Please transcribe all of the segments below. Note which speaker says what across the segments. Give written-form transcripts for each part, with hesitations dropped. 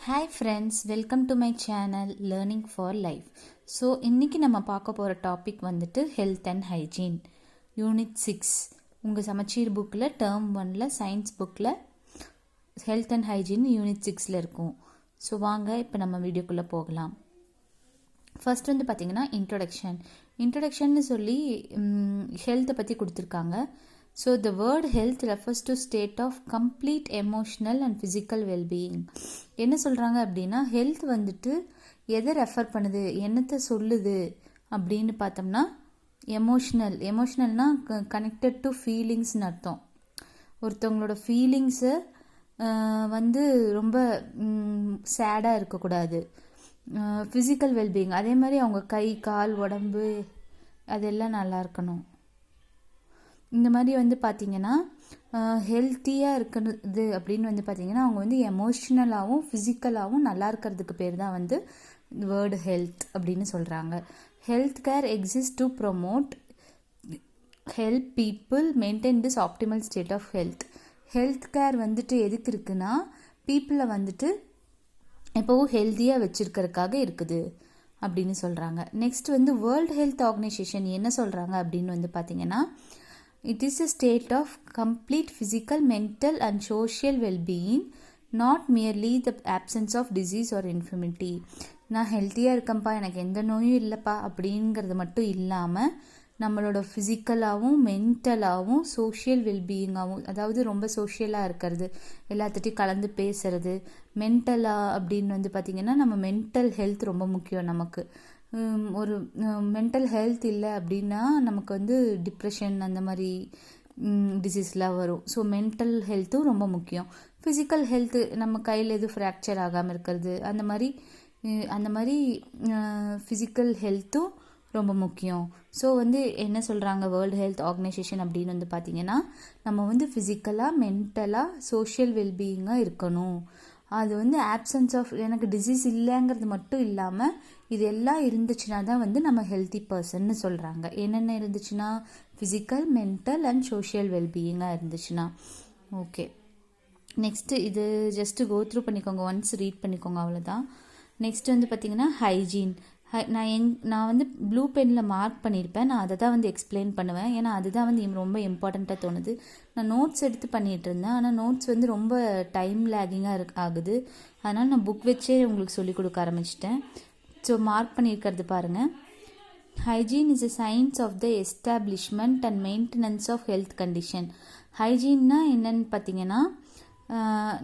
Speaker 1: Hi friends, welcome to my channel learning for life. So இன்றைக்கி நம்ம பார்க்க போகிற டாபிக் வந்துட்டு ஹெல்த் அண்ட் ஹைஜீன், யூனிட் 6. உங்கள் சமச்சீர் புக்கில் டேர்ம் 1ல் சயின்ஸ் புக்கில் ஹெல்த் அண்ட் ஹைஜீன் யூனிட் 6ல் இருக்கும். ஸோ வாங்க இப்போ நம்ம வீடியோக்குள்ளே போகலாம். ஃபர்ஸ்ட் வந்து பார்த்திங்கன்னா இன்ட்ரொடக்ஷன்னு சொல்லி ஹெல்த்தை பற்றி கொடுத்துருக்காங்க. So the word health refers to state of complete emotional and physical well-being. என்ன சொல்கிறாங்க அப்படின்னா, ஹெல்த் வந்துட்டு எதை ரெஃபர் பண்ணுது, என்னத்தை சொல்லுது அப்படின்னு பார்த்தோம்னா, எமோஷ்னல்னா கனெக்டட் டு ஃபீலிங்ஸ்னு அர்த்தம். ஒருத்தவங்களோட ஃபீலிங்ஸை வந்து ரொம்ப சேடாக இருக்கக்கூடாது. ஃபிசிக்கல் வெல்பீயிங் அதே மாதிரி அவங்க கை கால் உடம்பு அதெல்லாம் நல்லா இருக்கணும். இந்த மாதிரி வந்து பார்த்திங்கன்னா ஹெல்த்தியாக இருக்கிறது அப்படின்னு வந்து பார்த்திங்கன்னா அவங்க வந்து எமோஷ்னலாகவும் ஃபிசிக்கலாகவும் நல்லா இருக்கிறதுக்கு பேர் தான் வந்து வேர்டு ஹெல்த் அப்படின்னு சொல்கிறாங்க. Health care exist to promote help people maintain this optimal state of health. Health care வந்துட்டு எதுக்கு இருக்குன்னா, பீப்புளை வந்துட்டு எப்போவும் ஹெல்த்தியாக வச்சுருக்கிறதுக்காக இருக்குது அப்படின்னு சொல்கிறாங்க. நெக்ஸ்ட் வந்து வேர்ல்டு ஹெல்த் ஆர்கனைசேஷன் என்ன சொல்கிறாங்க அப்படின்னு வந்து பார்த்திங்கன்னா, it is a state of complete physical, mental and social well-being, not merely the absence of disease or infirmity. நான் ஹெல்த்தியாக இருக்கேன்ப்பா, எனக்கு எந்த நோயும் இல்லைப்பா அப்படிங்கிறது மட்டும் இல்லாமல் நம்மளோட ஃபிசிக்கலாகவும் மென்டலாகவும் சோஷியல் வெல்பீயிங்காகவும், அதாவது ரொம்ப சோஷியலாக இருக்கிறது, எல்லாத்துட்டையும் கலந்து பேசுறது. மென்டலாக அப்படின்னு வந்து பார்த்திங்கன்னா நம்ம மென்டல் ஹெல்த் ரொம்ப முக்கியம். நமக்கு ஒரு மென்டல் ஹெல்த் இல்லை அப்படின்னா நமக்கு வந்து டிப்ரெஷன் அந்த மாதிரி டிசீஸ்லாம் வரும். ஸோ மென்டல் ஹெல்த்தும் ரொம்ப முக்கியம். ஃபிசிக்கல் ஹெல்த்து நம்ம கையில் எதுவும் ஃப்ராக்சர் ஆகாமல் இருக்கிறது, அந்த மாதிரி ஃபிசிக்கல் ஹெல்த்தும் ரொம்ப முக்கியம். ஸோ வந்து என்ன சொல்கிறாங்க வேர்ல்டு ஹெல்த் ஆர்கனைசேஷன் அப்படின்னு வந்து பார்த்திங்கன்னா, நம்ம வந்து ஃபிசிக்கலாக மென்டலாக சோஷியல் வெல்பீயிங்காக இருக்கணும். அது வந்து ஆப்சன்ஸ் ஆஃப் எனக்கு டிசீஸ் இல்லைங்கிறது மட்டும் இல்லாமல் இது எல்லாம் இருந்துச்சுன்னா தான் வந்து நம்ம ஹெல்த்தி பர்சன்னு சொல்கிறாங்க. என்னென்ன இருந்துச்சுன்னா, ஃபிசிக்கல், மென்டல் அண்ட் சோஷியல் வெல்பீயிங்காக இருந்துச்சுன்னா. ஓகே, நெக்ஸ்ட்டு இது ஜஸ்ட்டு கோ த்ரூ பண்ணிக்கோங்க, ஒன்ஸ் ரீட் பண்ணிக்கோங்க, அவ்வளோதான். நெக்ஸ்ட் வந்து பார்த்திங்கன்னா ஹைஜீன். நான் வந்து ப்ளூ பெனில் மார்க் பண்ணியிருப்பேன், நான் அதை தான் வந்து எக்ஸ்பிளைன் பண்ணுவேன். ஏன்னா அதுதான் வந்து ரொம்ப இம்பார்ட்டண்ட்டாக தோணுது. நான் நோட்ஸ் எடுத்து பண்ணிகிட்டு இருந்தேன், ஆனால் நோட்ஸ் வந்து ரொம்ப டைம் லேகிங்காக ஆகுது. அதனால் நான் புக் வச்சே உங்களுக்கு சொல்லிக் கொடுக்க ஆரம்பிச்சிட்டேன். ஸோ மார்க் பண்ணியிருக்கிறது பாருங்கள். Hygiene is a science of the establishment and maintenance of health condition. ஹைஜீன்னா என்னன்னு பார்த்தீங்கன்னா,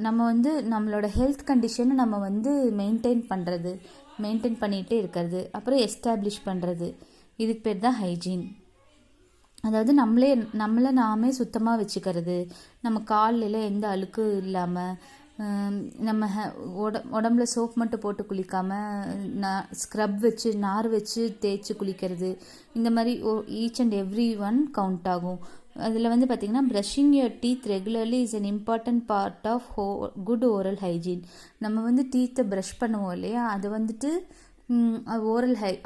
Speaker 1: நம்ம வந்து நம்மளோட ஹெல்த் கண்டிஷனை நம்ம வந்து மெயின்டைன் பண்ணிகிட்டே இருக்கிறது, அப்புறம் எஸ்டாப்ளிஷ் பண்ணுறது, இதுக்கு பேர் தான் ஹைஜீன். அதாவது நம்மளை நாமே சுத்தமாக வச்சுக்கிறது, நம்ம காலில் எந்த அழுக்கும் இல்லாமல், நம்ம உடம்புல சோப் மட்டும் போட்டு குளிக்காமல் ஸ்க்ரப் வச்சு நார் வச்சு தேய்ச்சி குளிக்கிறது. இந்த மாதிரி each and every one count ஆகும். அதில் வந்து பார்த்திங்கன்னா, brushing your teeth regularly is an important part of good oral hygiene. நம்ம வந்து டீத்தை ப்ரஷ் பண்ணுவோம் இல்லையா, அது வந்துட்டு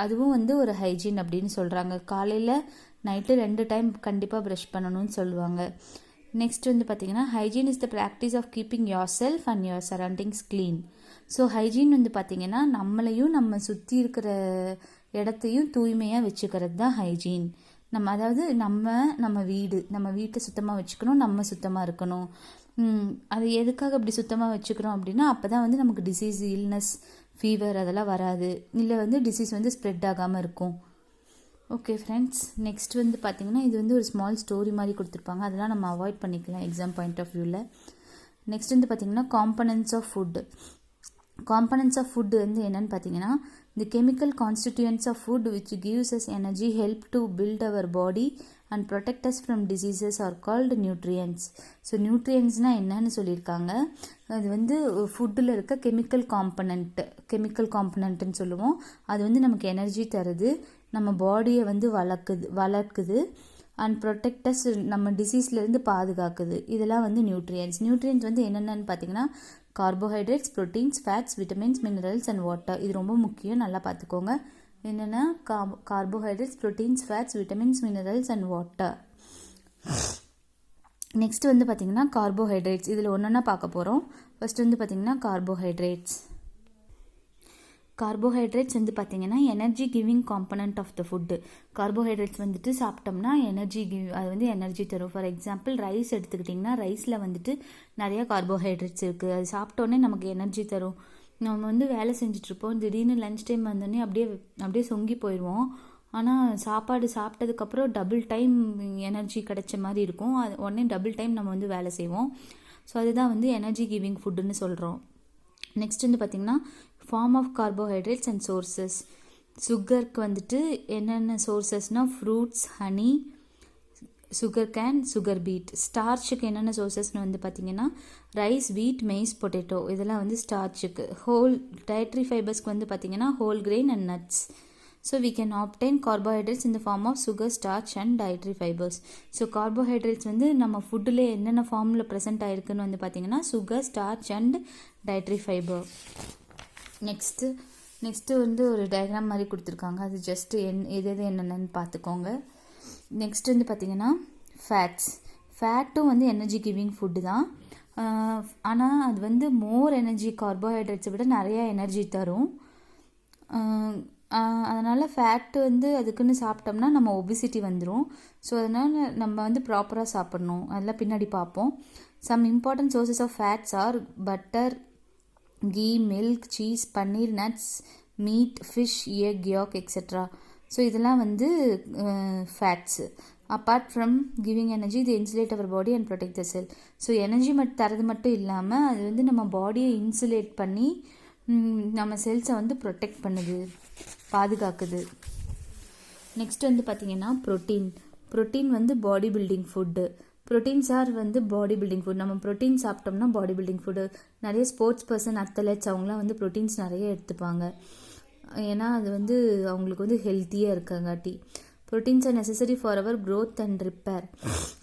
Speaker 1: அதுவும் வந்து ஒரு ஹைஜீன் அப்படின்னு சொல்கிறாங்க. காலையில் நைட்டு 2 டைம் கண்டிப்பாக ப்ரஷ் பண்ணணும்னு சொல்லுவாங்க. நெக்ஸ்ட் வந்து பார்த்திங்கன்னா, hygiene is the practice of keeping yourself and your surroundings clean. So hygiene வந்து பார்த்திங்கன்னா, நம்மளையும் நம்ம சுற்றி இருக்கிற இடத்தையும் தூய்மையாக வச்சுக்கிறது தான் ஹைஜீன். அதாவது நம்ம வீட்டை சுத்தமாக வச்சுக்கணும், நம்ம சுத்தமாக இருக்கணும். அது எதுக்காக அப்படி சுத்தமாக வச்சுக்கிறோம் அப்படின்னா, அப்போ தான் வந்து நமக்கு டிசீஸ், இல்னஸ், ஃபீவர் அதெல்லாம் வராது, இல்லை வந்து டிசீஸ் வந்து ஸ்ப்ரெட் ஆகாமல் இருக்கும். ஓகே ஃப்ரெண்ட்ஸ், நெக்ஸ்ட் வந்து பார்த்திங்கன்னா, இது வந்து ஒரு ஸ்மால் ஸ்டோரி மாதிரி கொடுத்துருப்பாங்க, அதெல்லாம் நம்ம அவாய்ட் பண்ணிக்கலாம் எக்ஸாம் பாயிண்ட் ஆஃப் வியூவில். நெக்ஸ்ட் வந்து பார்த்திங்கன்னா, காம்பனன்ட்ஸ் ஆஃப் ஃபுட்டு வந்து என்னென்னு பார்த்தீங்கன்னா, the chemical constituents of food which gives us energy, help to build our body and protect us from diseases are called nutrients. So நியூட்ரியன்ட்ஸ்னால் என்னன்னு சொல்லியிருக்காங்க. அது வந்து ஃபுட்டில் இருக்க கெமிக்கல் காம்பனண்ட்டுன்னு சொல்லுவோம். அது வந்து நமக்கு எனர்ஜி தருது, நம்ம பாடியை வந்து வளர்க்குது அண்ட் ப்ரொடெக்டஸ், நம்ம டிசீஸ்லேருந்து பாதுகாக்குது. இதெல்லாம் வந்து நியூட்ரியன்ட்ஸ் வந்து என்னென்னு பார்த்தீங்கன்னா, carbohydrates, proteins, fats, vitamins, minerals and water. இது ரொம்ப முக்கியம், நல்லா பார்த்துக்கோங்க. என்னென்னா carbohydrates, proteins, fats, vitamins, minerals and water. Next வந்து பார்த்திங்கன்னா கார்போஹைட்ரேட்ஸ், இதில் ஒன்றா பார்க்க போகிறோம். ஃபர்ஸ்ட் வந்து பார்த்திங்கன்னா கார்போஹைட்ரேட்ஸ். கார்போஹைட்ரேட்ஸ் வந்து பார்த்திங்கன்னா energy giving component of the food. Carbohydrates வந்துட்டு சாப்பிட்டோம்னா அது வந்து எனர்ஜி தரும். ஃபார் எக்ஸாம்பிள் ரைஸ் எடுத்துக்கிட்டிங்கன்னா ரைஸில் வந்துட்டு நிறைய கார்போஹைட்ரேட்ஸ் இருக்குது. அது சாப்பிட்டோன்னே நமக்கு எனர்ஜி தரும். நம்ம வந்து வேலை செஞ்சிட்ருப்போம், திடீர்னு லன்ச் டைம் வந்தோடனே அப்படியே சொங்கி போயிடுவோம். ஆனால் சாப்பாடு சாப்பிட்டதுக்கப்புறம் டபுள் டைம் எனர்ஜி கிடைச்ச மாதிரி இருக்கும். அது உடனே டபுள் டைம் நம்ம வந்து வேலை செய்வோம். ஸோ அதுதான் வந்து எனர்ஜி கிவிங் ஃபுட்டுன்னு சொல்கிறோம். நெக்ஸ்ட் வந்து பார்த்திங்கன்னா form of carbohydrates and sources. சுகருக்கு வந்துட்டு என்னென்ன சோர்சஸ்னால் fruits, honey, sugar cane, sugar beet. ஸ்டார்ச்சுக்கு என்னென்ன சோர்சஸ்னு வந்து பார்த்திங்கன்னா ரைஸ், வீட், மெய்ஸ், பொட்டேட்டோ, இதெல்லாம் வந்து ஸ்டார்ச்சுக்கு. டயட்ரி ஃபைபர்ஸ்க்கு வந்து பார்த்திங்கன்னா whole grain and nuts. So we can obtain carbohydrates in the form of sugar, starch and dietary fibers. So carbohydrates வந்து நம்ம ஃபுட்டில் என்னென்ன ஃபார்மில் ப்ரெசென்ட் ஆகிருக்குன்னு வந்து பார்த்திங்கன்னா sugar, starch and dietary fibre. Next வந்து ஒரு டயக்ராம் மாதிரி கொடுத்துருக்காங்க. அது ஜஸ்ட்டு எது என்னென்னு பார்த்துக்கோங்க. நெக்ஸ்ட் வந்து பார்த்திங்கன்னா ஃபேட்டும் வந்து எனர்ஜி கிவிங் ஃபுட்டு தான். ஆனால் அது வந்து மோர் எனர்ஜி, கார்போஹைட்ரேட்ஸை விட நிறையா எனர்ஜி தரும். அதனால் ஃபேட்டு வந்து அதுக்குன்னு சாப்பிட்டோம்னா நம்ம ஒபிசிட்டி வந்துடும். ஸோ அதனால் நம்ம வந்து ப்ராப்பராக சாப்பிட்ணும். அதெல்லாம் பின்னாடி பார்ப்போம். Some important sources of fats are butter, ghee, milk, cheese, paneer, nuts, meat, fish, egg, yak etcetera. So இதெல்லாம் வந்து fats. Apart from giving energy the insulate our body and protect the cell. So energy தரது மட்டும் இல்லாமல் அது வந்து நம்ம பாடியை insulate பண்ணி நம்ம செல்ஸை வந்து ப்ரொடெக்ட் பண்ணுது, பாதுகாக்குது. நெக்ஸ்ட் வந்து பார்த்திங்கன்னா ப்ரோட்டீன் வந்து body building food. Proteins R வந்து பாடி பில்டிங் ஃபுட். நம்ம ப்ரோட்டீன் சாப்பிட்டோம்னா பாடி பில்டிங் ஃபுட்டு. நிறைய ஸ்போர்ட்ஸ் பர்சன், அத்லெட்ஸ் அவங்களாம் வந்து ப்ரோட்டீன்ஸ் நிறைய எடுத்துப்பாங்க. ஏன்னா அது வந்து அவங்களுக்கு வந்து ஹெல்த்தியாக இருக்காங்காட்டி. Proteins are necessary for our growth and repair.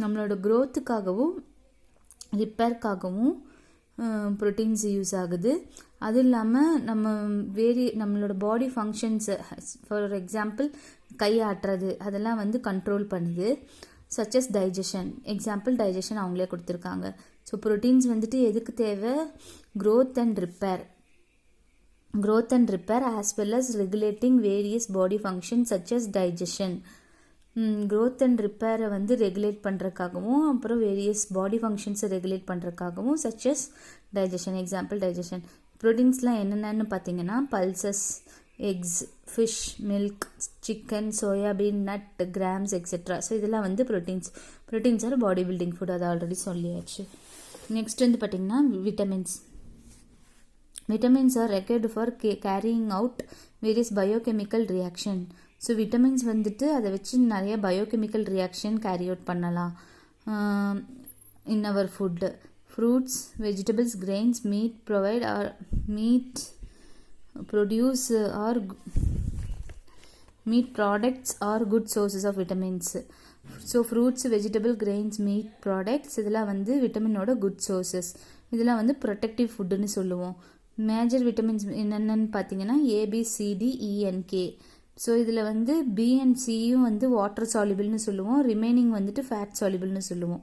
Speaker 1: நம்மளோட க்ரோத்துக்காகவும் ரிப்பேர்க்காகவும் ப்ரோட்டீன்ஸ் யூஸ் ஆகுது. அது இல்லாமல் நம்மளோட பாடி ஃபங்க்ஷன்ஸு, ஃபார் எக்ஸாம்பிள் கை ஆட்டுறது, அதெல்லாம் வந்து கண்ட்ரோல் பண்ணுது. சச்சஸ் டைஜஷன், எக்ஸாம்பிள் டைஜஷன் அவங்களே கொடுத்துருக்காங்க. ஸோ ப்ரோட்டீன்ஸ் வந்துட்டு எதுக்கு தேவை? growth and repair as well as regulating various body functions such as digestion. growth and repair வந்து ரெகுலேட் பண்ணுறதுக்காகவும் அப்புறம் வேரியஸ் பாடி ஃபங்க்ஷன்ஸை ரெகுலேட் பண்ணுறதுக்காகவும் such as digestion. Example digestion. ப்ரோட்டீன்ஸ்லாம் என்னென்னு பார்த்தீங்கன்னா pulses, eggs, fish, milk, chicken, soybean, nut, grams etcetera. So இதெல்லாம் வந்து proteins are body building food. அது ஆல்ரெடி சொல்லியாச்சு. நெக்ஸ்ட் வந்து பார்த்தீங்கன்னா vitamins are required for carrying out various biochemical reaction. So vitamins வந்துட்டு அதை வச்சு நிறைய பயோகெமிக்கல் ரியாக்ஷன் கேரி அவுட் பண்ணலாம் in our food. Fruits, vegetables, grains, meat products are good sources of vitamins. So fruits, vegetable, grains, meat products இதெல்லாம் வந்து விட்டமினோட good sources. இதெல்லாம் வந்து protective ஃபுட்டுன்னு சொல்லுவோம். மேஜர் விட்டமின்ஸ் என்னென்னு பார்த்தீங்கன்னா ABCDENK. ஸோ இதில் வந்து B and Cயும் வந்து வாட்டர் சால்யூபிள்னு சொல்லுவோம். ரிமைனிங் வந்துட்டு ஃபேட் சால்யூபிள்னு சொல்லுவோம்.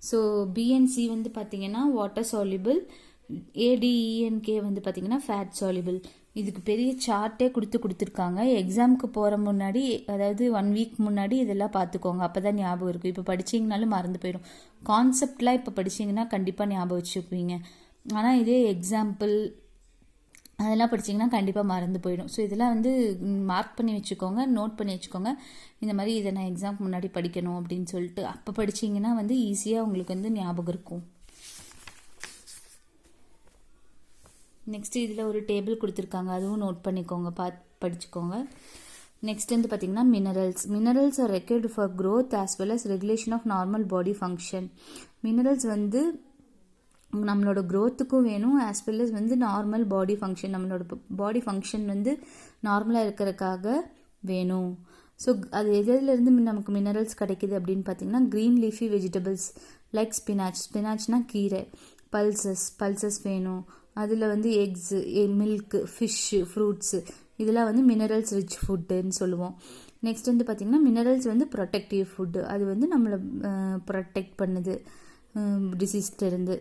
Speaker 1: ஸோ B and C வந்து பார்த்தீங்கன்னா வாட்டர் சால்யூபிள், ADENK வந்து பார்த்தீங்கன்னா ஃபேட் சால்யூபிள். இதுக்கு பெரிய சார்ட்டே கொடுத்துருக்காங்க. எக்ஸாமுக்கு போகிற முன்னாடி, அதாவது 1 வீக் முன்னாடி இதெல்லாம் பார்த்துக்கோங்க. அப்போ தான் ஞாபகம் இருக்கும். இப்போ படிச்சிங்கனாலும் மறந்து போயிடும். கான்செப்ட்லாம் இப்போ படிச்சிங்கன்னா கண்டிப்பாக ஞாபகம் வச்சுக்குவீங்க. ஆனால் இதே எக்ஸாம்பிள் அதெல்லாம் படிச்சிங்கன்னா கண்டிப்பாக மறந்து போயிடும். ஸோ இதெல்லாம் வந்து மார்க் பண்ணி வச்சுக்கோங்க, நோட் பண்ணி வச்சுக்கோங்க. இந்த மாதிரி இதை நான் எக்ஸாமுக்கு முன்னாடி படிக்கணும் அப்படின்னு சொல்லிட்டு அப்போ படிச்சிங்கன்னா வந்து ஈஸியாக உங்களுக்கு வந்து ஞாபகம் இருக்கும். நெக்ஸ்ட் இதில் ஒரு டேபிள் கொடுத்துருக்காங்க, அதுவும் நோட் பண்ணிக்கோங்க, படிச்சுக்கோங்க. நெக்ஸ்ட் வந்து பார்த்திங்கன்னா minerals are required for growth as well as regulation of normal body function. Minerals வந்து நம்மளோட க்ரோத்துக்கும் வேணும், ஆஸ் வெல் அஸ் வந்து நார்மல் பாடி ஃபங்க்ஷன், நம்மளோட பாடி ஃபங்க்ஷன் வந்து நார்மலாக இருக்கிறதுக்காக வேணும். ஸோ அது எதுலேருந்து நமக்கு மினரல்ஸ் கிடைக்கிது அப்படின்னு பார்த்தீங்கன்னா க்ரீன் லீஃபி வெஜிடபிள்ஸ் லைக் ஸ்பினாச்னால் கீரை, பல்சஸ் வேணும். அதில் வந்து எக்ஸு, மில்க்கு, ஃபிஷ்ஷு, ஃப்ரூட்ஸு இதெல்லாம் வந்து மினரல்ஸ் ரிச் ஃபுட்டுன்னு சொல்லுவோம். நெக்ஸ்ட் வந்து பார்த்திங்கன்னா மினரல்ஸ் வந்து ப்ரொடெக்டிவ் ஃபுட்டு. அது வந்து நம்மளை ப்ரொடெக்ட் பண்ணுது டிசீஸ்லேருந்து.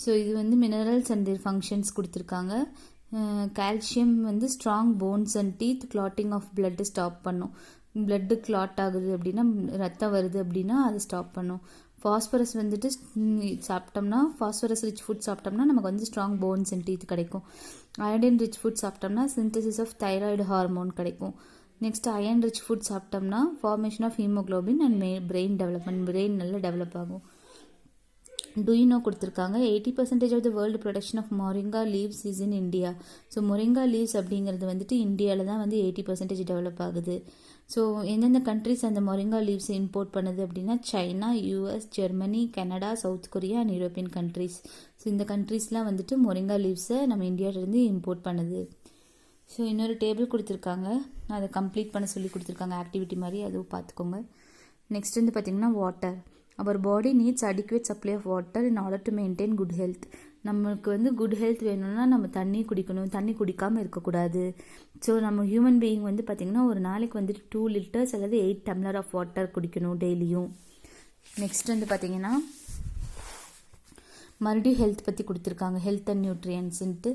Speaker 1: ஸோ இது வந்து மினரல்ஸ் அண்ட் தேர் ஃபங்க்ஷன்ஸ் கொடுத்துருக்காங்க. கால்சியம் வந்து strong bones and teeth, clotting of blood stop பண்ணும். பிளட்டு கிளாட் ஆகுது அப்படின்னா, ரத்தம் வருது அப்படின்னா அதை ஸ்டாப் பண்ணும். ஃபாஸ்பரஸ் வந்துட்டு சாப்பிட்டோம்னா, ஃபாஸ்பரஸ் ரிச் ஃபுட் சாப்பிட்டோம்னா நமக்கு வந்து ஸ்ட்ராங் போன்ஸ் அண்ட் டீத் கிடைக்கும். அயோடின் ரிச் ஃபுட் சாப்பிட்டோம்னா சிந்தசிஸ் ஆஃப் தைராய்டு ஹார்மோன் கிடைக்கும். நெக்ஸ்ட் அயன் ரிச் ஃபுட் சாப்பிட்டோம்னா formation of haemoglobin and brain development, brain நல்லா டெவலப் ஆகும். டூயினோ கொடுத்துருக்காங்க 80% of the world production of moringa leaves is in India. So moringa leaves அப்படிங்கிறது வந்துட்டு இந்தியாவில் தான் வந்து 80% டெவலப் ஆகுது. ஸோ எந்தெந்த கண்ட்ரிஸ் அந்த மொரிங்கா லீவ்ஸை இம்போர்ட் பண்ணுது அப்படின்னா China, US, Germany, Canada, south Korea and European countries. So இந்த கண்ட்ரீஸ்லாம் வந்துட்டு மொரிங்கா லீவ்ஸை நம்ம இந்தியாவிலேருந்து இம்போர்ட் பண்ணுது. ஸோ இன்னொரு டேபிள் கொடுத்துருக்காங்க, அதை கம்ப்ளீட் பண்ண சொல்லி கொடுத்துருக்காங்க ஆக்டிவிட்டி மாதிரி, அதுவும் பார்த்துக்கோங்க. நெக்ஸ்ட் வந்து பார்த்திங்கன்னா water. Our body needs adequate supply of water in order to maintain good health. நம்மளுக்கு வந்து குட் ஹெல்த் வேணும்னா நம்ம தண்ணி குடிக்கணும், தண்ணி குடிக்காமல் இருக்கக்கூடாது. ஸோ நம்ம ஹியூமன் பீயிங் வந்து பார்த்திங்கன்னா ஒரு நாளைக்கு வந்துட்டு 2 லிட்டர்ஸ் அல்லது 8 டம்ளர் ஆஃப் வாட்டர் குடிக்கணும் டெய்லியும். நெக்ஸ்ட் வந்து பார்த்திங்கன்னா மறுபடியும் ஹெல்த் பற்றி கொடுத்துருக்காங்க, ஹெல்த் அண்ட் நியூட்ரியன்ஸுன்ட்டு.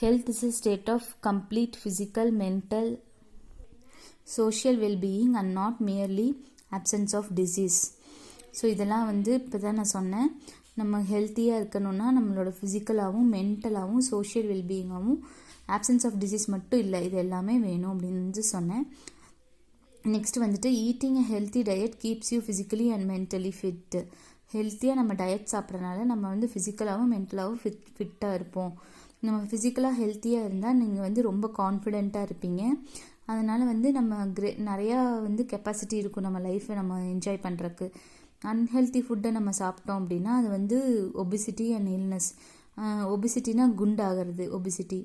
Speaker 1: Health is a state of complete physical, mental, social wellbeing and not merely absence of disease. So இதெல்லாம் வந்து இப்போ தான் நான் சொன்னேன். நம்ம ஹெல்த்தியாக இருக்கணும்னா நம்மளோட ஃபிசிக்கலாகவும், மென்டலாகவும், சோஷியல் வெல்பீயிங்காகவும், ஆப்சன்ஸ் ஆஃப் டிசீஸ் மட்டும் இல்லை, இது எல்லாமே வேணும் அப்படின்னு வந்து சொன்னேன். நெக்ஸ்ட் வந்துட்டு eating a healthy diet keeps you physically and mentally fit. ஹெல்த்தியாக நம்ம டயட் சாப்பிட்றதுனால நம்ம வந்து ஃபிசிக்கலாகவும் மென்டலாகவும் ஃபிட்டாக இருப்போம். நம்ம ஃபிசிக்கலாக ஹெல்த்தியாக இருந்தால் நீங்கள் வந்து ரொம்ப கான்ஃபிடெண்ட்டாக இருப்பீங்க. அதனால் வந்து நம்ம நிறையா வந்து கெப்பாசிட்டி இருக்கும் நம்ம லைஃப்பை நம்ம என்ஜாய் பண்ணுறக்கு. அன்ஹெல்த்தி ஃபுட்டை நம்ம சாப்பிட்டோம் அப்படின்னா அது வந்து ஒபிசிட்டி அண்ட் இல்னஸ். ஒபிசிட்டினா குண்டாகிறது ஒபிசிட்டி,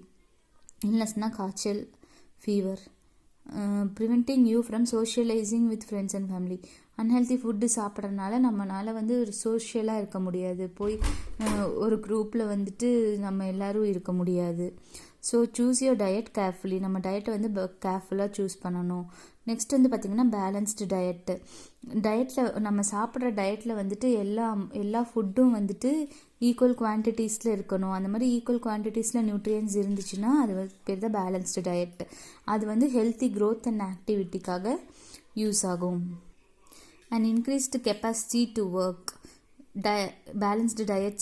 Speaker 1: இல்னஸ்னால் காய்ச்சல், fever. Preventing you from socialising with friends and family. Unhealthy food சாப்பிட்றதுனால நம்மளால் வந்து ஒரு சோஷியலாக இருக்க முடியாது, போய் ஒரு குரூப்பில் வந்துட்டு நம்ம எல்லோரும் இருக்க முடியாது. So choose your diet carefully. நம்ம டயட்டை வந்து கேர்ஃபுல்லாக சூஸ் பண்ணணும். நெக்ஸ்ட் வந்து பார்த்திங்கன்னா பேலன்ஸ்டு டயட்டு. டயட்டில் நம்ம சாப்பிட்ற டயட்டில் வந்துட்டு எல்லா ஃபுட்டும் வந்துட்டு ஈக்குவல் குவான்டிட்டிஸில் இருக்கணும். அந்த மாதிரி ஈக்குவல் குவான்டிட்டிஸில் நியூட்ரியன்ஸ் இருந்துச்சுன்னா அது பேர் தான் பேலன்ஸ்டு டயட். அது வந்து ஹெல்த்தி க்ரோத் அண்ட் ஆக்டிவிட்டிக்காக யூஸ் ஆகும். And increased capacity to work. Balanced diet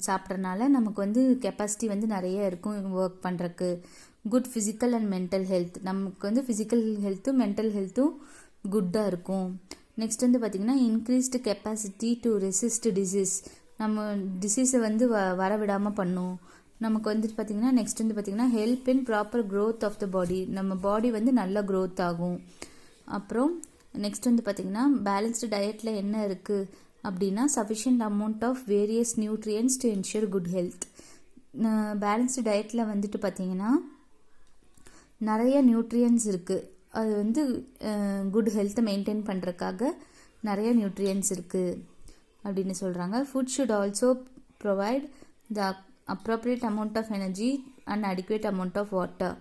Speaker 1: சாப்பிட்றனால நமக்கு வந்து கெப்பாசிட்டி வந்து நிறைய இருக்கும் ஒர்க் பண்ணுறக்கு. Good physical and mental health. நமக்கு வந்து ஃபிசிக்கல் ஹெல்த்தும் மென்டல் ஹெல்த்தும் குட்டாக இருக்கும். நெக்ஸ்ட் வந்து பார்த்திங்கன்னா increased capacity to resist disease. நம்ம டிசீஸை வந்து வர விடாமல் பண்ணும். நமக்கு வந்துட்டு பார்த்திங்கன்னா நெக்ஸ்ட் வந்து பார்த்திங்கன்னா help in proper growth of the body. நம்ம பாடி வந்து நல்லா க்ரோத் ஆகும். அப்புறம் நெக்ஸ்ட் வந்து பார்த்திங்கன்னா பேலன்ஸ்டு டயட்டில் என்ன இருக்குது அப்படின்னா sufficient amount of various nutrients to ensure good health. Balanced டயட்டில் வந்துட்டு பார்த்திங்கன்னா நிறைய நியூட்ரியன்ஸ் இருக்குது. அது வந்து குட் ஹெல்த்தை மெயின்டைன் பண்ணுறதுக்காக நிறைய நியூட்ரியன்ஸ் இருக்குது அப்படின்னு சொல்கிறாங்க. Food should also provide the appropriate amount of energy and adequate amount of water.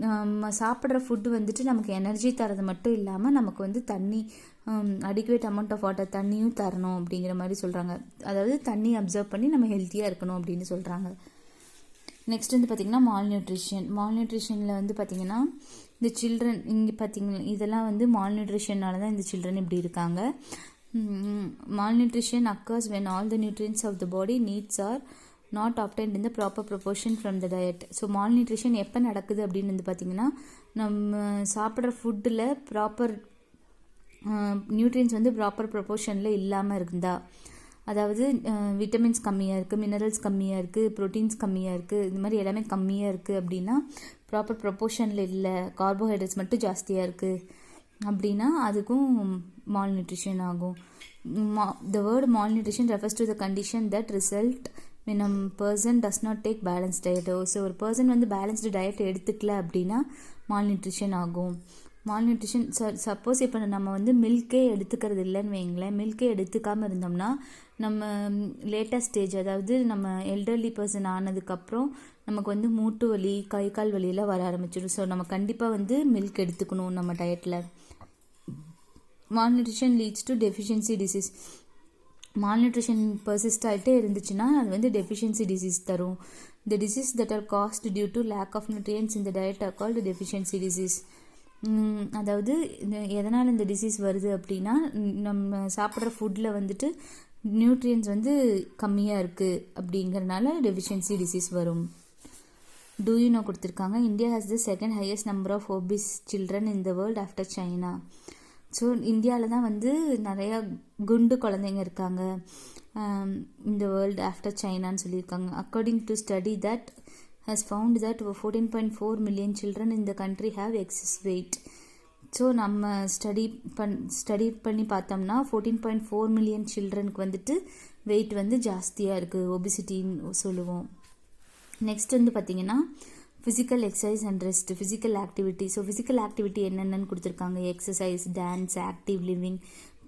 Speaker 1: நம்ம சாப்பிட்ற ஃபுட்டு வந்துட்டு நமக்கு எனர்ஜி தரது மட்டும் இல்லாமல் நமக்கு வந்து தண்ணி, அடிக்குவேட் அமௌண்ட் ஆஃப் வாட்டர், தண்ணியும் தரணும் அப்படிங்கிற மாதிரி சொல்கிறாங்க. அதாவது தண்ணி அப்சர்வ் பண்ணி நம்ம ஹெல்த்தியாக இருக்கணும் அப்படின்னு சொல்கிறாங்க. நெக்ஸ்ட் வந்து பார்த்திங்கன்னா மால்நியூட்ரிஷனில் வந்து பார்த்திங்கன்னா இந்த சில்ட்ரன் இங்கே பார்த்திங்கன்னா இதெல்லாம் வந்து மால்நியூட்ரிஷனால தான் இந்த சில்ட்ரன் இப்படி இருக்காங்க. Malnutrition occurs when all the nutrients of the body needs are not obtained in the proper proportion from the diet. So malnutrition எப்போ நடக்குது அப்படின்னு வந்து பார்த்திங்கன்னா நம்ம சாப்பிட்ற ஃபுட்டில் ப்ராப்பர் நியூட்ரியன்ஸ் வந்து ப்ராப்பர் ப்ரொபோர்ஷனில் இல்லாமல் இருந்தா, அதாவது விட்டமின்ஸ் கம்மியாக இருக்குது, மினரல்ஸ் கம்மியாக இருக்குது, ப்ரோட்டீன்ஸ் கம்மியாக இருக்குது, இந்த மாதிரி எல்லாமே கம்மியாக இருக்குது அப்படின்னா, ப்ராப்பர் ப்ரொபோர்ஷனில் இல்லை, கார்போஹைட்ரேட்ஸ் மட்டும் ஜாஸ்தியாக இருக்குது அப்படின்னா அதுக்கும் மால்நியூட்ரிஷன் ஆகும். The word malnutrition refers to the condition that result when a person does not take balanced diet. So ஒரு பர்சன் வந்து பேலன்ஸ்டு டயட் எடுத்துக்கல அப்படின்னா மால்நியூட்ரிஷன் ஆகும். மால்நியூட்ரிஷன் சப்போஸ் இப்போ நம்ம வந்து மில்கே எடுத்துக்கிறது இல்லைன்னு வைங்களேன், மில்கே எடுத்துக்காமல் இருந்தோம்னா நம்ம லேட்டஸ்ட் ஸ்டேஜ், அதாவது நம்ம எல்டர்லி பர்சன் ஆனதுக்கப்புறம் நமக்கு வந்து மூட்டு வலி, கை கால் வலியெல்லாம் வர ஆரம்பிச்சிடும். ஸோ நம்ம கண்டிப்பாக வந்து மில்க் எடுத்துக்கணும் நம்ம டயட்டில். Malnutrition leads to deficiency disease. Malnutrition persist ஆகிட்டே இருந்துச்சுன்னா அது வந்து டெஃபிஷியன்சி டிசீஸ் தரும். The disease that are caused due to lack of nutrients இந்த diet are called deficiency disease. அதாவது எதனால் இந்த டிசீஸ் வருது அப்படின்னா நம்ம சாப்பிட்ற ஃபுட்டில் வந்துட்டு நியூட்ரியன்ஸ் வந்து கம்மியாக இருக்குது அப்படிங்கிறனால டெஃபிஷியன்சி டிசீஸ் வரும். டூ யூ நோ கொடுத்துருக்காங்க. India has the second highest number of obese children in the world after China. So இந்தியாவில் தான் வந்து நிறையா குண்டு குழந்தைங்க இருக்காங்க இந்த வேர்ல்டு ஆஃப்டர் சைனான்னு சொல்லியிருக்காங்க. According to study that has found that 14.4 million children in the country have excess weight. So நம்ம ஸ்டடி பண்ணி பார்த்தோம்னா 14.4 million சில்ட்ரனுக்கு வந்துட்டு வெயிட் வந்து ஜாஸ்தியாக இருக்குது, ஒபிசிட்டின்னு சொல்லுவோம். நெக்ஸ்ட் வந்து பார்த்திங்கன்னா physical exercise and rest, physical activity. So physical activity என்னென்னு கொடுத்துருக்காங்க. Exercise, dance, active living,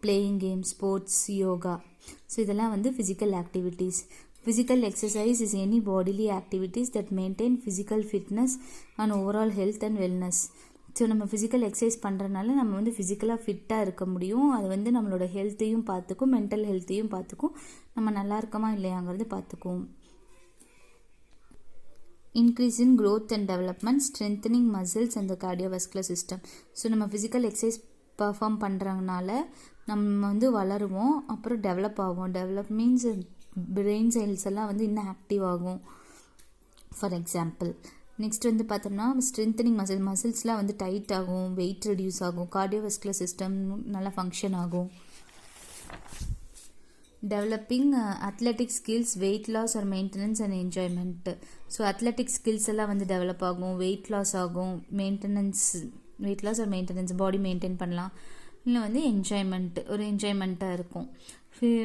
Speaker 1: playing game, sports, yoga. So இதெல்லாம் வந்து physical activities. Physical exercise is any bodily activities that maintain physical fitness and overall health and wellness. So நம்ம physical exercise பண்ணுறதுனால நம்ம வந்து ஃபிசிக்கலாக ஃபிட்டாக இருக்க முடியும். அது வந்து நம்மளோட ஹெல்த்தையும் பார்த்துக்கும், மென்டல் ஹெல்த்தையும் பார்த்துக்கும், நம்ம நல்லா இருக்கமா இல்லையாங்கிறது பார்த்துக்கும். Increase in growth and development, strengthening muscles and the cardiovascular system. So நம்ம ஃபிசிக்கல் எக்ஸசைஸ் பர்ஃபார்ம் பண்ணுறதுனால நம்ம வந்து வளருவோம், அப்புறம் டெவலப் ஆகும். டெவலப் மீன்ஸ் பிரெயின் செல்ஸ் எல்லாம் வந்து இன்னும் ஆக்டிவ் ஆகும் ஃபார் எக்ஸாம்பிள். நெக்ஸ்ட் வந்து பார்த்தோம்னா ஸ்ட்ரென்தனிங் மசில்ஸ்லாம் வந்து டைட் ஆகும், வெயிட் ரெடியூஸ் ஆகும், கார்டியோவாஸ்குலர் சிஸ்டம் நல்லா ஃபங்க்ஷன் ஆகும். Developing athletic skills, weight loss or maintenance and enjoyment. So athletic skills எல்லாம் வந்து டெவலப் ஆகும், வெயிட் லாஸ் ஆகும், weight loss or maintenance, body maintain பண்ணலாம், இல்லை வந்து ஒரு என்ஜாய்மெண்ட்டாக இருக்கும்.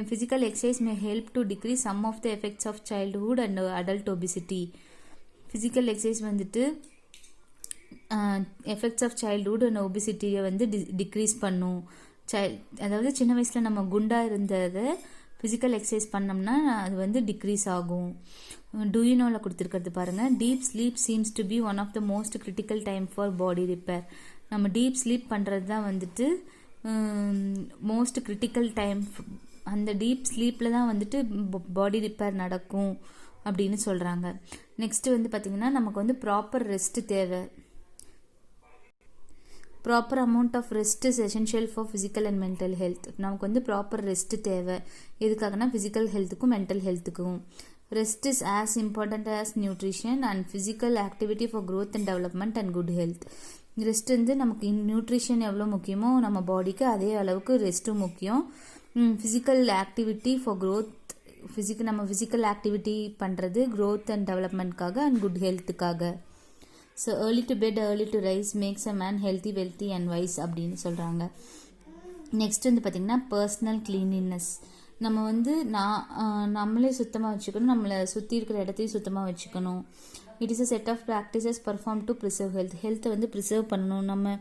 Speaker 1: Physical exercise may help to decrease some of the effects of childhood and adult obesity. Physical exercise வந்துட்டு எஃபெக்ட்ஸ் ஆஃப் சைல்ட்ஹுட் அண்ட் ஒபிசிட்டியை வந்து டிக்ரீஸ் பண்ணும். அதாவது சின்ன வயசில் நம்ம குண்டாக இருந்ததை ஃபிசிக்கல் எக்ஸசைஸ் பண்ணோம்னா அது வந்து டிக்ரீஸ் ஆகும். டூயினோவில் கொடுத்துருக்கிறது பாருங்கள். Deep sleep seems to be one of the most critical time for body repair. நம்ம டீப் ஸ்லீப் பண்ணுறது தான் வந்துட்டு மோஸ்ட் கிரிட்டிக்கல் டைம். அந்த டீப் ஸ்லீப்பில் தான் வந்துட்டு பாடி ரிப்பேர் நடக்கும் அப்படின்னு சொல்கிறாங்க. நெக்ஸ்ட்டு வந்து பார்த்திங்கன்னா நமக்கு வந்து ப்ராப்பர் ரெஸ்ட் தேவை. Proper amount of rest is essential for physical and mental health. நமக்கு வந்து ப்ராப்பர் ரெஸ்ட் தேவை. எதுக்காகனா ஃபிசிக்கல் ஹெல்த்துக்கும் மென்டல் ஹெல்த்துக்கும். Rest is as important as nutrition and physical activity for growth and development and good health. Rest வந்து நமக்கு nutrition எவ்வளோ முக்கியமோ நம்ம பாடிக்கு அதே அளவுக்கு ரெஸ்ட்டும் முக்கியம். ஃபிசிக்கல் ஆக்டிவிட்டி ஃபார் க்ரோத், நம்ம ஃபிசிக்கல் ஆக்டிவிட்டி பண்ணுறது க்ரோத் அண்ட் டெவலப்மெண்ட்காக அண்ட் குட் ஹெல்த்துக்காக. So early to bed early to rise makes a man healthy wealthy and wise அப்படின்னு சொல்கிறாங்க. நெக்ஸ்ட் வந்து பார்த்திங்கன்னா பர்சனல் கிளீனினஸ். நம்ம வந்து நம்மளே சுத்தமாக வச்சுக்கணும், நம்மளை சுற்றி இருக்கிற இடத்தையும் சுத்தமாக வச்சுக்கணும். It is a set of practices perform to preserve health. ஹெல்த்தை வந்து ப்ரிசர்வ் பண்ணணும், நம்ம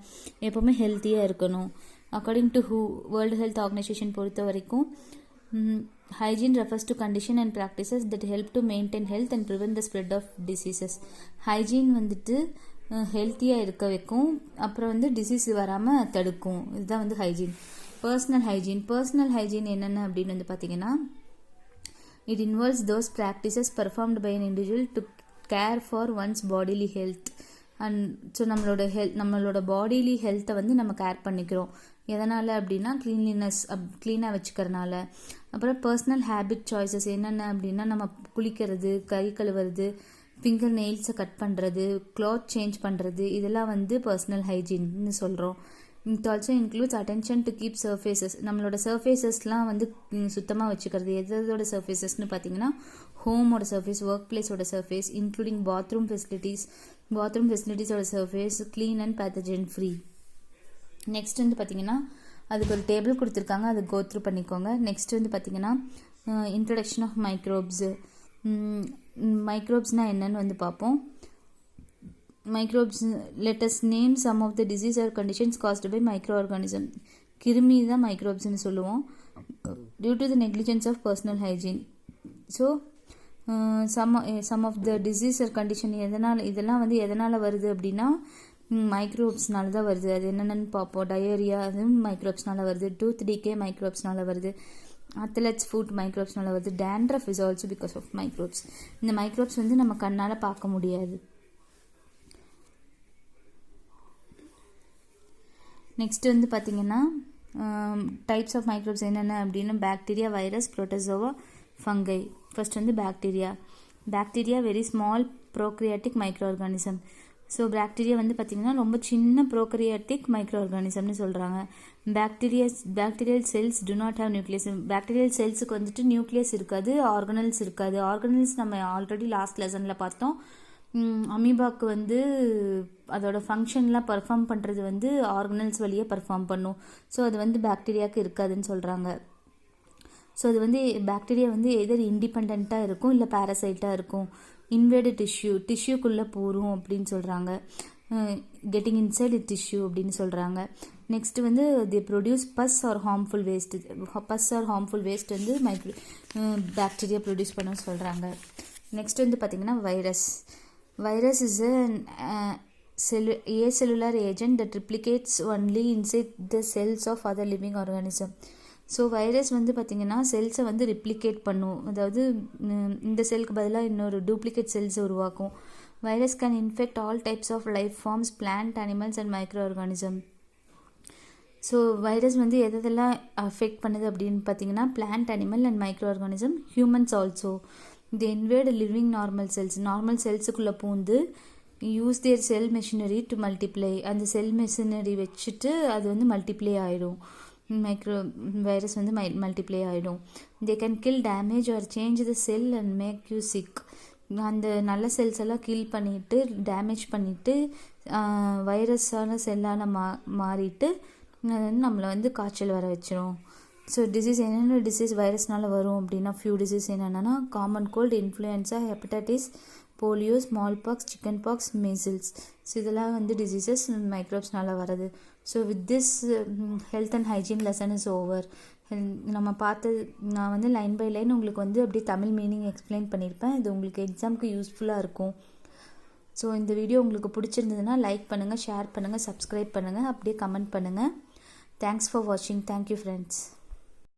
Speaker 1: எப்போவுமே ஹெல்த்தியாக இருக்கணும். According to world health organisation பொறுத்த வரைக்கும் hygiene refers to condition and practices that help to maintain health and prevent the spread of diseases. Hygiene வந்துட்டு ஹெல்த்தியாக இருக்க வைக்கும், அப்புறம் வந்து டிசீஸ் வராமல் தடுக்கும். இதுதான் வந்து ஹைஜீன். பர்சனல் ஹைஜீன் என்னென்ன அப்படின்னு வந்து பார்த்தீங்கன்னா it involves those practices performed by an individual to care for one's bodily health. And so நம்மளோட பாடிலி ஹெல்த்தை வந்து நம்ம கேர் பண்ணிக்கிறோம். எதனால் அப்படின்னா க்ளீனாக வச்சுக்கிறனால. அப்புறம் பர்சனல் ஹேபிட் சாய்ஸஸ் என்னென்ன அப்படின்னா நம்ம குளிக்கிறது, கை கழுவுறது, ஃபிங்கர் நெயில்ஸை கட் பண்ணுறது, க்ளாத் சேஞ்ச் பண்ணுறது, இதெல்லாம் வந்து பர்சனல் ஹைஜீன்னு சொல்கிறோம். It also includes attention to keep surfaces. நம்மளோட சர்ஃபேசஸ்லாம் வந்து சுத்தமாக வச்சுக்கிறது. எதோட சர்ஃபேசஸ்ன்னு பார்த்தீங்கன்னா ஹோமோட சர்ஃபேஸ், ஒர்க் பிளேஸோட சர்ஃபேஸ், இன்க்ளூடிங் பாத்ரூம் ஃபெசிலிட்டிஸோட surface clean and pathogen free. Next வந்து பார்த்தீங்கன்னா அதுக்கு ஒரு டேபிள் கொடுத்துருக்காங்க, அதை கோ த்ரூ பண்ணிக்கோங்க. நெக்ஸ்ட் வந்து பார்த்தீங்கன்னா இன்ட்ரடக்ஷன் ஆஃப் மைக்ரோப்ஸு. மைக்ரோப்ஸ்னால் என்னன்னு வந்து பார்ப்போம். Microbes, let us name some of the disease or conditions caused by micro organism. கிருமி தான் மைக்ரோப்ஸ்னு சொல்லுவோம். Due to the negligence of personal hygiene. So some of the disease or condition இதெல்லாம் வந்து எதனால் வருது அப்படின்னா மைக்ரோப்ஸ்னால தான் வருது. அது என்னென்னு பார்ப்போம். டயரியா அதுவும் மைக்ரோப்ஸ்னால வருது. டூத் டிகே மைக்ரோப்ஸ்னால வருது. அத்லெட்ஸ் ஃபுட் மைக்ரோப்ஸ்னால வருது. Dandruff is also because of microbes. இந்த மைக்ரோப்ஸ் வந்து நம்ம கண்ணால் பார்க்க முடியாது. நெக்ஸ்ட் வந்து பார்த்திங்கன்னா டைப்ஸ் ஆஃப் மைக்ரோப்ஸ் என்னென்ன அப்படின்னு bacteria, virus, protozoa, fungi. First வந்து bacteria very small prokaryotic microorganism. So bacteria வந்து பார்த்திங்கன்னா ரொம்ப சின்ன ப்ரோக்ரியாட்டிக் மைக்ரோ ஆர்கானிசம்னு சொல்கிறாங்க. Bacterial cells do not have nucleus. Bacterial செல்ஸுக்கு வந்துட்டு நியூக்ளியஸ் இருக்காது, ஆர்கனல்ஸ் இருக்காது. ஆர்கனல்ஸ் நம்ம ஆல்ரெடி லாஸ்ட் லெசனில் பார்த்தோம். அமீபாக்கு வந்து அதோட ஃபங்க்ஷன்லாம் பர்ஃபார்ம் பண்ணுறது வந்து ஆர்கனல்ஸ் வழியாக பர்ஃபார்ம் பண்ணும். ஸோ அது வந்து பாக்டீரியாவுக்கு இருக்காதுன்னு சொல்கிறாங்க. ஸோ அது வந்து பாக்டீரியா வந்து எதர் இண்டிபெண்ட்டாக இருக்கும் இல்லை பேரசைட்டாக இருக்கும். இன்வேடு டிஷ்யூக்குள்ளே போகும் அப்படின்னு சொல்கிறாங்க. கெட்டிங் இன்சைடு டிஷ்யூ அப்படின்னு சொல்கிறாங்க. நெக்ஸ்ட் வந்து the products are harmful waste வந்து பாக்டீரியா ப்ரொடியூஸ் பண்ண சொல்கிறாங்க. நெக்ஸ்ட் வந்து பார்த்திங்கன்னா virus is acellular agent that replicates only inside the cells of other living organism. So virus வந்து பார்த்திங்கன்னா செல்ஸை வந்து ரிப்ளிகேட் பண்ணும். அதாவது இந்த செல்லுக்கு பதிலாக இன்னொரு டூப்ளிகேட் செல்ஸ் உருவாக்கும். Virus can infect all types of life forms, plant, animals and microorganism. So virus வந்து எதெல்லாம் அஃபெக்ட் பண்ணுது அப்படின்னு பார்த்தீங்கன்னா plant, animal and microorganism, humans also. They invade living normal செல்ஸுக்குள்ளே பூந்து use their cell machinery to multiply. அந்த cell machinery வச்சுட்டு அது வந்து மல்டிப்ளை ஆகிடும். வைரஸ் வந்து மல்டிப்ளை ஆகிடும். They can kill, damage or change the cell and make you sick. அந்த நல்ல செல்ஸ் எல்லாம் கில் பண்ணிவிட்டு டேமேஜ் பண்ணிவிட்டு வைரஸான செல்லால் மாறிட்டு நம்மளை வந்து காய்ச்சல் வர வச்சிடும். ஸோ என்னென்ன டிசீஸ் வைரஸ்னால வரும் அப்படின்னா ஃபியூ டிசீஸ் என்னென்னா common cold, influenza, hepatitis, polio, small box, chicken box, measles. So இதெல்லாம் வந்து டிசீசஸ் மைக்ரோப்ஸ்னால வருது. So with this health and hygiene lesson is over. நம்ம நான் வந்து லைன் பை லைன் உங்களுக்கு வந்து அப்படியே தமிழ் மீனிங் எக்ஸ்பிளைன் பண்ணியிருப்பேன். இது உங்களுக்கு எக்ஸாமுக்கு யூஸ்ஃபுல்லாக இருக்கும். ஸோ இந்த வீடியோ உங்களுக்கு பிடிச்சிருந்ததுன்னா லைக் பண்ணுங்கள், ஷேர் பண்ணுங்கள், சப்ஸ்கிரைப் பண்ணுங்கள், அப்படியே கமெண்ட் பண்ணுங்கள். தேங்க்ஸ் ஃபார் வாட்சிங். Thank you friends.